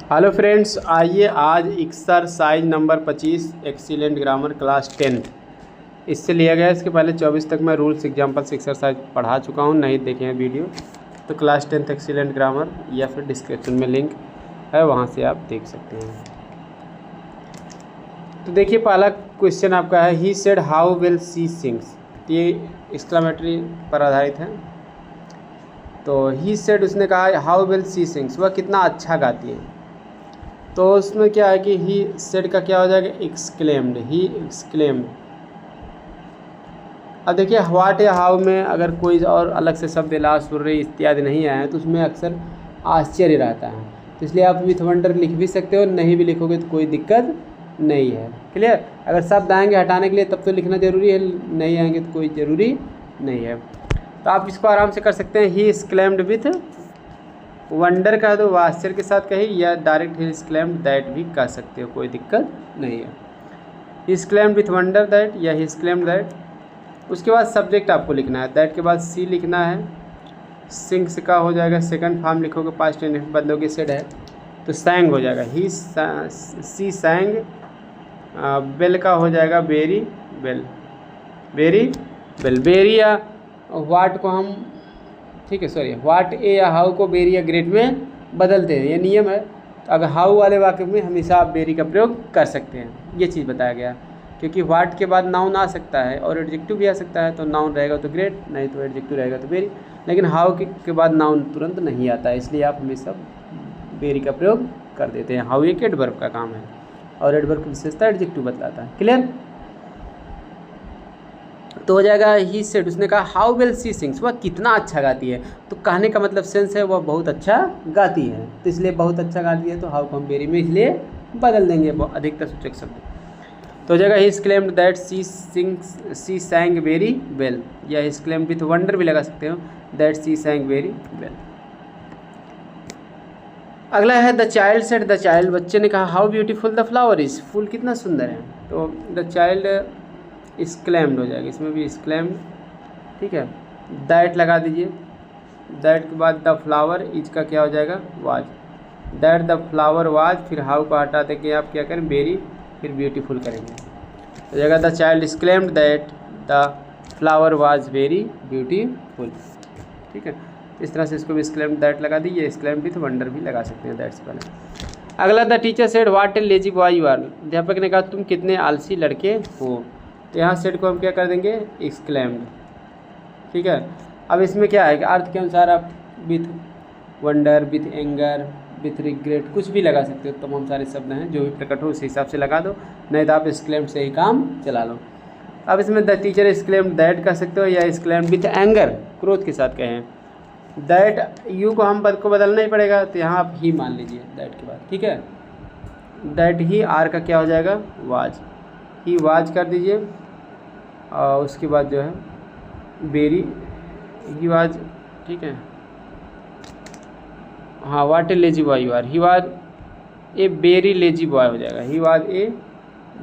Hello friends, आइए आज exercise number 25 excellent grammar class 10th इससे लिया गया। इसके पहले 24 तक मैं रूल्स एग्जाम्पल्स एक्सरसाइज पढ़ा चुका हूँ, नहीं देखे हैं वीडियो तो क्लास 10th एक्सीलेंट ग्रामर या फिर डिस्क्रिप्शन में लिंक है, वहाँ से आप देख सकते हैं। तो देखिए, पहला क्वेश्चन आपका है he said how will see sings. ये एक्सक्लेमेटरी पर आधारित है। तो ही सेड, उसने कहा हाउ विल सी सिंग्स, वह कितना अच्छा गाती है। तो उसमें क्या है कि ही सेड का क्या हो जाएगा, एक्सक्लेम्ड, ही एक्सक्लेम्ड। अब देखिए व्हाट या हाउ में अगर कोई और अलग से शब्द ला सूर्य इत्यादि नहीं आए हैं तो उसमें अक्सर आश्चर्य रहता है। तो इसलिए आप विथ वंडर लिख भी सकते हो, नहीं भी लिखोगे तो कोई दिक्कत नहीं है। क्लियर? अगर शब्द आएंगे हटाने के लिए तब तो लिखना ज़रूरी है, नहीं आएंगे तो कोई ज़रूरी नहीं है। तो आप इसको आराम से कर सकते हैं। ही एक्सक्लेम्ड विथ वंडर कह दो, आश्चर्य के साथ कही, या डायरेक्ट ही एक्सक्लेम्ड दैट भी कह सकते हो, कोई दिक्कत नहीं है। He exclaimed with wonder that या ही एक्सक्लेम्ड दैट। उसके बाद सब्जेक्ट आपको लिखना है, दैट के बाद सी लिखना है। सिंग्स का हो जाएगा सेकंड फॉर्म लिखोगे, पास्ट टेंस बदलोगे, सेड है तो सैंग हो जाएगा, ही सी सैंग। बेल का हो जाएगा बेरी बेल, बेरी बेल। बेरी या वाट को हम, ठीक है सॉरी, वाट ए या हाउ को बेरी या ग्रेट में बदलते हैं, ये नियम है। तो अगर हाउ वाले वाक्य में हमेशा आप बेरी का प्रयोग कर सकते हैं, ये चीज़ बताया गया। क्योंकि वाट के बाद नाउन आ सकता है और एडजेक्टिव भी आ सकता है, तो नाउन रहेगा तो ग्रेट, नहीं तो एडजेक्टिव रहेगा तो बेरी। लेकिन हाउ के बाद नाउन तुरंत नहीं आता है, इसलिए आप हमेशा बेरी का प्रयोग कर देते हैं। हाउ एक एडवर्ब का काम है और एडवर्ब की विशेषता एडजेक्टिव बतलाता है। क्लियर? तो हो जाएगा ही सेड, उसने कहा हाउ वेल सी सिंग्स, वह कितना अच्छा गाती है। तो कहने का मतलब सेंस है वह बहुत अच्छा गाती है, तो इसलिए बहुत अच्छा गाती है तो हाउ को हम वेरी में इसलिए बदल देंगे, अधिकतर सूचक शब्द। तो हो जाएगा ही exclaimed that she sings, she sang very well, या एक्सक्लेम्ड विथ वंडर भी लगा सकते हो, that she sang very well. अगला है the child said, the child, बच्चे ने कहा how beautiful the flower is, फूल कितना सुंदर है। तो द चाइल्ड एक्सक्लेम्ड हो जाएगा, इसमें भी एक्सक्लेम्ड, ठीक है। दैट लगा दीजिए, दैट के बाद द फ्लावर, इज का क्या हो जाएगा, was. That the flower was, फिर हाउ को हटा देके आप क्या करें, वेरी, फिर ब्यूटीफुल करेंगे। हो जाएगा the child exclaimed that the flower was very beautiful, ठीक है। इस तरह से इसको भी एक्सक्लेम्ड दैट लगा दीजिए, एक्सक्लेम्ड विथ वंडर भी लगा सकते हैं दैट से पहले। अगला the teacher said what a lazy boy you are, अध्यापक ने कहा तुम कितने आलसी लड़के हो। तो यहाँ सेड को हम क्या कर देंगे, एक्सक्लेम्ड, ठीक है। अब इसमें क्या है कि अर्थ के अनुसार आप with wonder, with anger, with regret कुछ भी लगा सकते हो, तमाम सारे शब्द हैं, जो भी प्रकट हो उस हिसाब से लगा दो, नहीं तो आप एक्सक्लेम्ड से ही काम चला लो। अब इसमें द टीचर एक्सक्लेम्ड दैट कर सकते हो, या एक्सक्लेम्ड विथ एंगर, क्रोध के साथ कहें। दैट यू को हम पद को बदलना ही पड़ेगा, तो यहाँ आप ही मान लीजिए दैट के बाद, ठीक है। दैट ही, आर का क्या हो जाएगा, वाज, ही वाज कर दीजिए, और उसके बाद जो है बेरी, ही वाज, ठीक है। हाँ, what a lazy boy you are, he was a very lazy boy हो जाएगा, he was a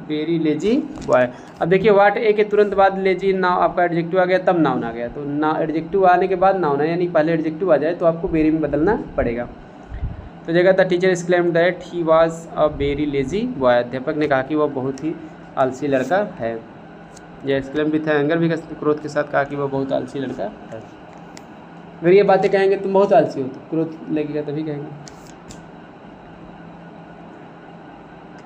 very lazy boy. अब देखिए वाट ए के तुरंत बाद लेजी ना आपका एडजेक्टिव आ गया, तब नाउन आ गया, तो ना एडजेक्टिव आने के बाद नाउन है, यानी पहले एडजेक्टिव आ जाए तो आपको वेरी में बदलना पड़ेगा। तो जगह the teacher exclaimed that he was a very lazy boy, अध्यापक ने कहा कि वह बहुत ही आलसी लड़का है। या एक्सक्लेम्ड विथ एंगर भी क्रोध के साथ कहा कि वह बहुत आलसी लड़का है। अगर ये बातें कहेंगे तुम बहुत आलसी हो तो क्रोध लगेगा, तभी कहेंगे।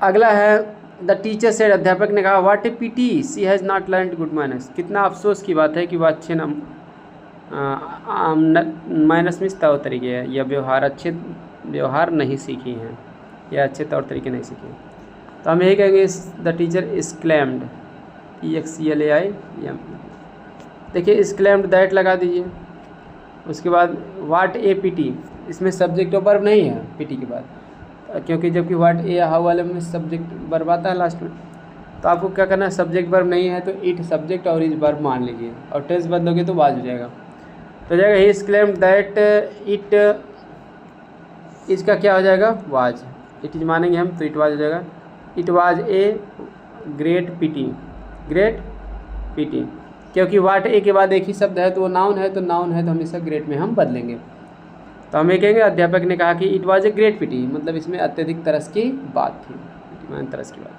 अगला है द टीचर सेड, अध्यापक ने कहा what a pity she has not learned good manners, कितना अफसोस की बात है कि वह अच्छे माइनस में तौर तरीके है या व्यवहार, अच्छे व्यवहार नहीं सीखी हैं या अच्छे तौर तरीके नहीं सीखे। तो हम यही कहेंगे द टीचर एक्सक्लेम्ड, EXCLAIM। देखिए एक्सक्लेम्ड दैट लगा दीजिए, उसके बाद व्हाट ए पिटी, इसमें सब्जेक्ट और वर्ब नहीं है पिटी के बाद, क्योंकि जबकि व्हाट ए हाउ वाले में सब्जेक्ट वर्ब आता है लास्ट में। तो आपको क्या करना है, सब्जेक्ट वर्ब नहीं है तो इट सब्जेक्ट और इज वर्ब मान लीजिए, और टेंस बदलोगे तो वाज हो जाएगा। तो जाएगा ही एक्सक्लेम्ड दैट इट, इसका क्या हो जाएगा, वाज, इट इज मानेंगे हम तो इट वाज हो जाएगा, it was a great pity, great pity, क्योंकि वाट ए के बाद एक ही शब्द है तो वो नाउन है, तो नाउन है तो हमेशा ग्रेट में हम बदलेंगे। तो हम ये कहेंगे अध्यापक ने कहा कि इट वॉज ए ग्रेट पिटी, मतलब इसमें अत्यधिक तरस की बात थी, तरस की बात।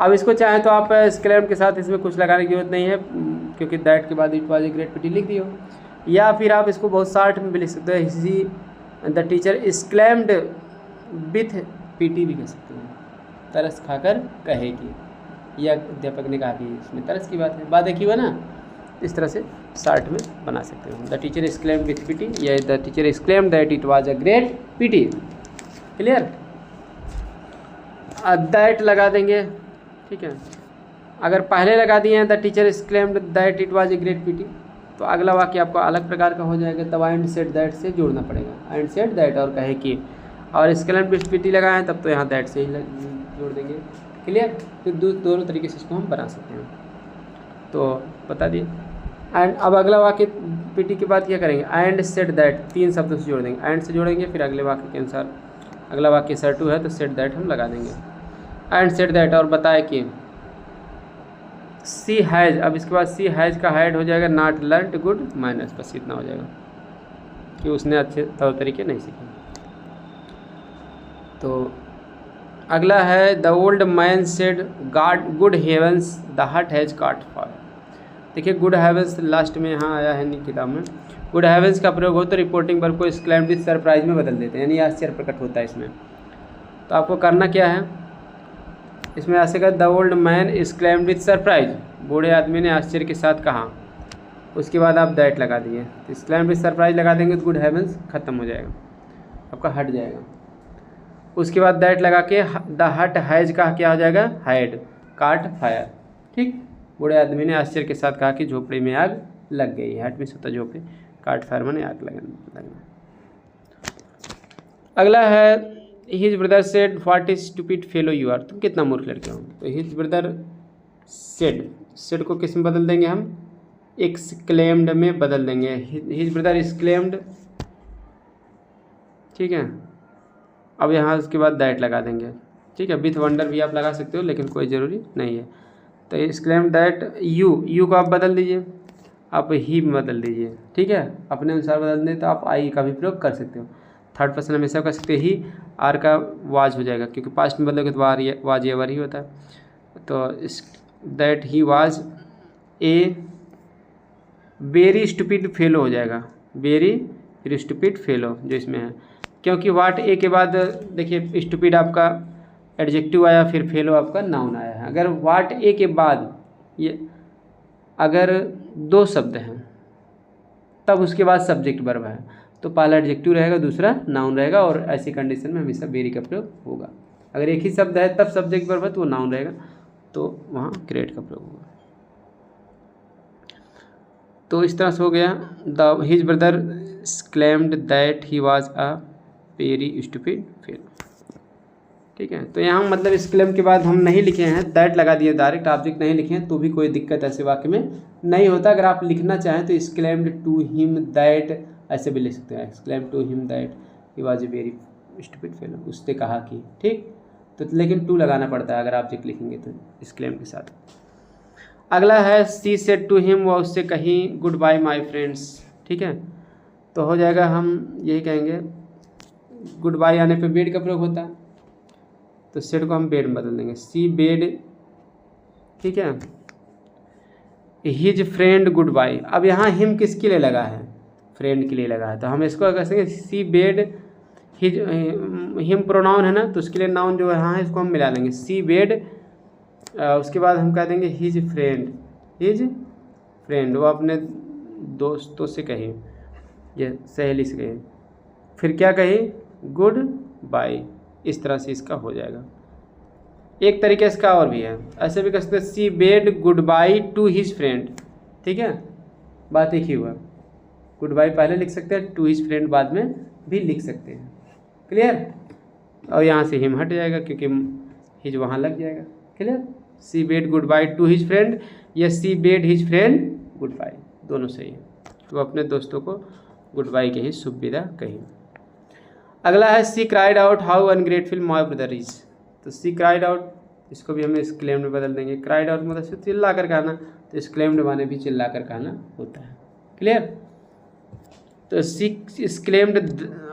अब इसको चाहें तो आप स्क्लेम के साथ इसमें कुछ लगाने की जरूरत नहीं है, क्योंकि दैट के बाद इट वॉज ए ग्रेट पिटी लिख दियो। या फिर आप इसको बहुत शार्ट में भी लिख सकते हो, ही the teacher exclaimed with PT भी कह सकते हैं, तरस खाकर कहेगी, या अध्यापक ने कहा कि इसमें तरस की बात है, बात एक ही हुआ ना। इस तरह से शार्ट में बना सकते हो, the teacher exclaimed with pity या the teacher exclaimed that it was a great pity. Clear? That लगा देंगे, ठीक है। अगर पहले लगा दिए हैं the teacher exclaimed that it was a great pity, तो अगला वाक्य आपको अलग प्रकार का हो जाएगा, तब एंड सेड दैट से जोड़ना पड़ेगा, एंड सेड दैट और कहे कि, और स्क्लेम्ड विथ पीटी लगाएं तब तो यहाँ दैट से ही जोड़ देंगे। क्लियर? तो दोनों तरीके से इसको हम बना सकते हैं, तो बता दिए। एंड अब अगला वाक्य पीटी के बाद क्या करेंगे, एंड सेड दैट, 3 शब्दों से जोड़ देंगे, एंड से जोड़ेंगे, फिर अगले वाक्य के अनुसार, अगला वाक्य सर टू है तो सेड दैट हम लगा देंगे, एंड सेड दैट, और बताए कि सी हैज़, अब इसके बाद सी हैज़ का हैड हो जाएगा नॉट लर्नड गुड माइनस, बस इतना हो जाएगा कि उसने अच्छे तौर तरीके नहीं सीखे। तो अगला है द ओल्ड मैन सेड गाड गुड हेवंस द हट हैज़ कॉट फायर। देखिए गुड हेवंस लास्ट में यहाँ आया है नहीं किताब में, गुड हेवंस का प्रयोग हो तो रिपोर्टिंग वर्ब को एक्सक्लेम्ड विद सरप्राइज में बदल देते हैं, यानी आश्चर्य प्रकट होता है इसमें। तो आपको करना क्या है, इसमें ऐसे का the old man exclaimed with surprise, बूढ़े आदमी ने आश्चर्य के साथ कहा, उसके बाद आप दैट लगा दिए, तो एक्सक्लेम्ड विद सरप्राइज लगा देंगे तो गुड हेवंस खत्म हो जाएगा, आपका हट जाएगा। उसके बाद दैट लगा के द हट हैज का क्या हो जाएगा, हैड काट फायर। ठीक, बूढ़े आदमी ने आश्चर्य के साथ कहा कि झोपड़ी में आग लग गई, हट में सोता झोपड़ी, काट फायर माने आग लगना। अगला है his brother said what is stupid fellow you are, तुम कितना मूर्ख लड़के हो। तो हिज ब्रदर सेड को किस में बदल देंगे हम, एक्सक्लेम्ड में बदल देंगे, हिज ब्रदर एक्सक्लेम्ड, ठीक है। अब यहाँ उसके बाद दैट लगा देंगे, ठीक है। विथ वंडर भी आप लगा सकते हो लेकिन कोई ज़रूरी नहीं है। तो एक्सक्लेम दैट यू को आप बदल दीजिए, आप ही में बदल दीजिए, ठीक है। अपने अनुसार बदल दें तो आप आई का भी प्रयोग कर सकते हो, थर्ड पर्सन हमेशा कर सकते ही, आर का वाज हो जाएगा क्योंकि पास्ट में बदलोगे तो वाज एवर ही होता है। तो that he was a very stupid fellow हो जाएगा, वेरी स्टूपिड फेलो जो इसमें है, क्योंकि वाट ए के बाद देखिए स्टूपिड आपका एडजेक्टिव आया, फिर फेलो आपका नाउन आया है। अगर वाट ए के बाद ये अगर 2 शब्द हैं तब उसके बाद सब्जेक्ट वर्ब है तो पहला एडजेक्टिव रहेगा, दूसरा नाउन रहेगा, और ऐसी कंडीशन में हमेशा वेरी का प्रयोग होगा। अगर एक ही शब्द है तब सब्जेक्ट वर्ब है तो वो नाउन रहेगा, तो वहाँ ग्रेट का प्रयोग होगा। तो इस तरह से हो गया the his brother claimed that he was a very stupid fellow, ठीक है। तो यहाँ मतलब इस क्लेम के बाद हम नहीं लिखे हैं, दैट लगा दिए, डायरेक्ट ऑब्जेक्ट नहीं लिखे हैं तो भी कोई दिक्कत ऐसे वाक्य में नहीं होता। अगर आप लिखना चाहें तो एक्सक्लेम्ड टू हिम दैट ऐसे भी लिख सकते हैं, exclaimed to him that he was a very stupid fellow, उससे कहा कि, ठीक। तो लेकिन टू लगाना पड़ता है अगर ऑब्जेक्ट लिखेंगे तो एक्सक्लेम के साथ। अगला है सी सेड टू हिम, वह उससे कहीं गुड बाय माई फ्रेंड्स, ठीक है। तो हो जाएगा हम यही कहेंगे, गुड बाय आने पे बेड का प्रयोग होता है तो सेड को हम बेड में बदल देंगे, सी बेड, ठीक है। हिज फ्रेंड गुड बाय, अब यहाँ हिम किसके लिए लगा है, फ्रेंड के लिए लगा है, तो हम इसको कह सकते हैं she bade his, him pronoun है ना तो उसके लिए नाउन जो यहाँ है इसको हम मिला देंगे, सी बेड, उसके बाद हम कह देंगे हिज फ्रेंड, वो अपने दोस्तों से कहे, ये सहेली से कहे, फिर क्या कहे, गुड बाय। इस तरह से इसका हो जाएगा। एक तरीके इसका और भी है, ऐसे भी कह सकते हैं she bade goodbye to his friend, ठीक है। बात एक ही हुआ, गुड बाय पहले लिख सकते हैं, टू हिज फ्रेंड बाद में भी लिख सकते हैं, क्लियर। और यहाँ से हिम हट जाएगा क्योंकि हिज वहाँ लग जाएगा, clear. She bade goodbye to his friend या she bade his friend goodbye, दोनों सही है। तो अपने दोस्तों को गुड बाय के ही शुभ विदा कही। अगला है she cried out how ungrateful my brother is, तो सी क्राइड आउट, इसको भी हमें एक्सक्लेम्ड में बदल देंगे। क्राइड आउट मतलब चिल्ला कर कहना, तो एक्सक्लेम्ड माने भी चिल्ला कर कहना होता है, क्लियर। तो सी क्लेम्ड,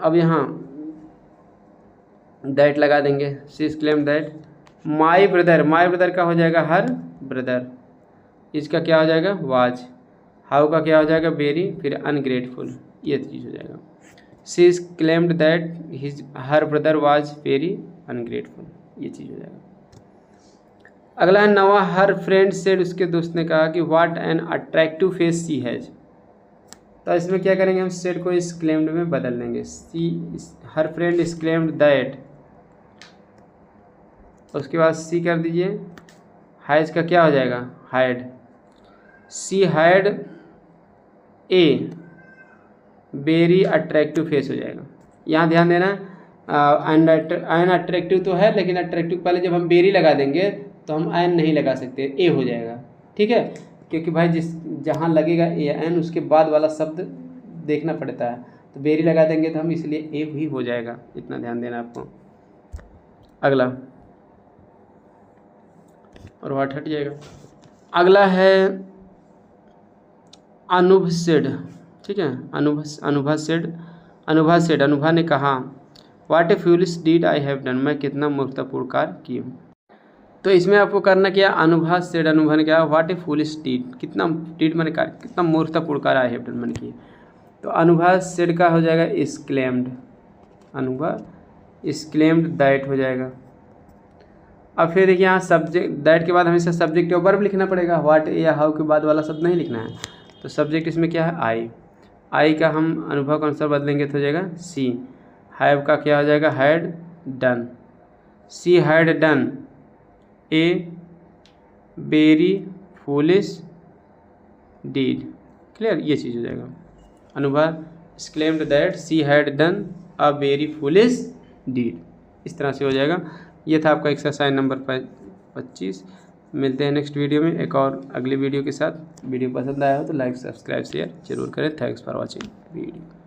अब यहाँ दैट लगा देंगे, सी क्लेम्ड दैट माई ब्रदर का हो जाएगा हर ब्रदर, इसका क्या हो जाएगा वाज, हाउ का क्या हो जाएगा वेरी, फिर अनग्रेटफुल, ये चीज़ हो जाएगा। She claimed that his her brother was very ungrateful, ये चीज़ हो जाएगा। अगला है नवा, हर फ्रेंड सेड, उसके दोस्त ने कहा कि what an attractive face she has. तो इसमें क्या करेंगे हम, सेड को इस क्लेम्ड में बदल देंगे, सी हर फ्रेंड इस क्लेम्ड दैट, उसके बाद सी कर दीजिए, हैज का क्या हो जाएगा had, she had a very attractive face हो जाएगा। यहाँ ध्यान देना, एन अट्रैक्टिव तो है, लेकिन अट्रैक्टिव पहले जब हम बेरी लगा देंगे तो हम एन नहीं लगा सकते, ए हो जाएगा, ठीक है, क्योंकि भाई जहाँ लगेगा ए एन उसके बाद वाला शब्द देखना पड़ता है, तो बेरी लगा देंगे तो हम इसलिए ए भी हो जाएगा, इतना ध्यान देना आपको। अगला और वाट हट जाएगा। अगला है अनुभव सेड, ठीक है, अनुभव सेड, अनुभा ने कहा what a foolish deed I have done, मैं कितना मूर्खतापूर्ण कार्य की हूँ। तो इसमें आपको करना क्या, अनुभव सेड, अनुभव ने कहा व्हाट ए फूलिश डीड, कितना डीड मैंने कार्य, कितना मूर्खतापूर्ण कार्य आई हैव डन मैंने किया। तो अनुभव सेड का हो जाएगा इस क्लेम्ड, अनुभव इस क्लेम्ड दैट हो जाएगा। अब फिर देखिए यहाँ सब्जेक्ट, दैट के बाद हमेशा सब्जेक्ट और वर्ब लिखना पड़ेगा, व्हाट या हाउ के बाद वाला शब्द नहीं लिखना है। तो सब्जेक्ट इसमें क्या है आई का हम अनुभव का आंसर बदलेंगे तो हो जाएगा सी, हैव का क्या हो जाएगा had done, she had done a very foolish deed, clear, ये चीज़ हो जाएगा। Anubhav claimed that she had done a very foolish deed, इस तरह से हो जाएगा। ये था आपका एक्सरसाइज नंबर 25। मिलते हैं नेक्स्ट वीडियो में एक और अगली वीडियो के साथ। वीडियो पसंद आया हो तो लाइक सब्सक्राइब शेयर जरूर करें। Thanks for watching video.